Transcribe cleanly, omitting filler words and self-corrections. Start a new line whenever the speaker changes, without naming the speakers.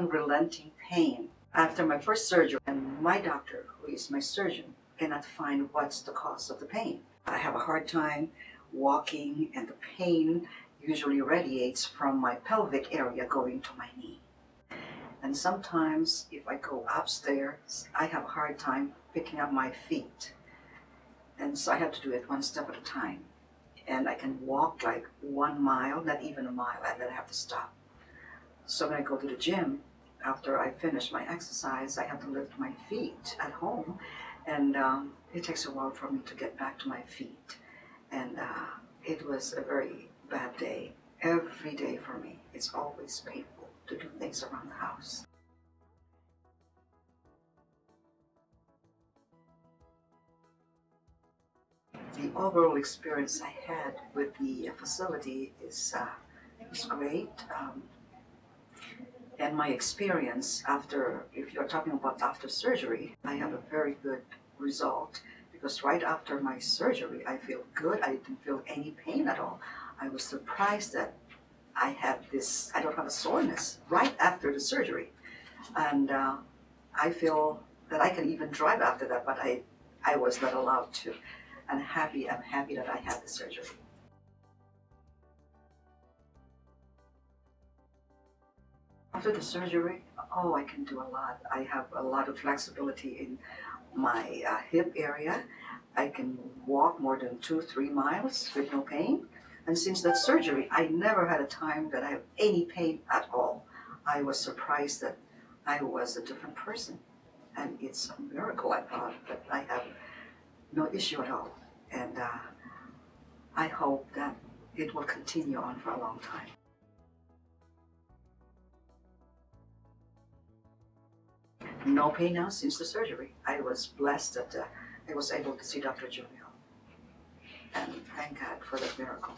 unrelenting pain after my first surgery, and my doctor, who is my surgeon, cannot find what's the cause of the pain. I have a hard time walking, and the pain usually radiates from my pelvic area going to my knee. And sometimes if I go upstairs, I have a hard time picking up my feet. And so I have to do it one step at a time. And I can walk like 1 mile, not even a mile, and then I have to stop. So when I go to the gym, after I finish my exercise, I have to lift my feet at home. And it takes a while for me to get back to my feet. And it was a very bad day. Every day for me, it's always painful to do things around the house. The overall experience I had with the facility is great. And my experience after, if you're talking about after surgery, I have a very good result, because right after my surgery, I feel good. I didn't feel any pain at all. I was surprised that I don't have a soreness right after the surgery. And I feel that I can even drive after that, but I was not allowed to. I'm happy that I had the surgery. After the surgery, I can do a lot. I have a lot of flexibility in my hip area. I can walk more than 2-3 miles with no pain. And since that surgery, I never had a time that I have any pain at all. I was surprised that I was a different person. And it's a miracle, I thought, that I have no issue at all. And I hope that it will continue on for a long time. No pain now since the surgery. I was blessed that I was able to see Dr. Julio. And thank God for that miracle.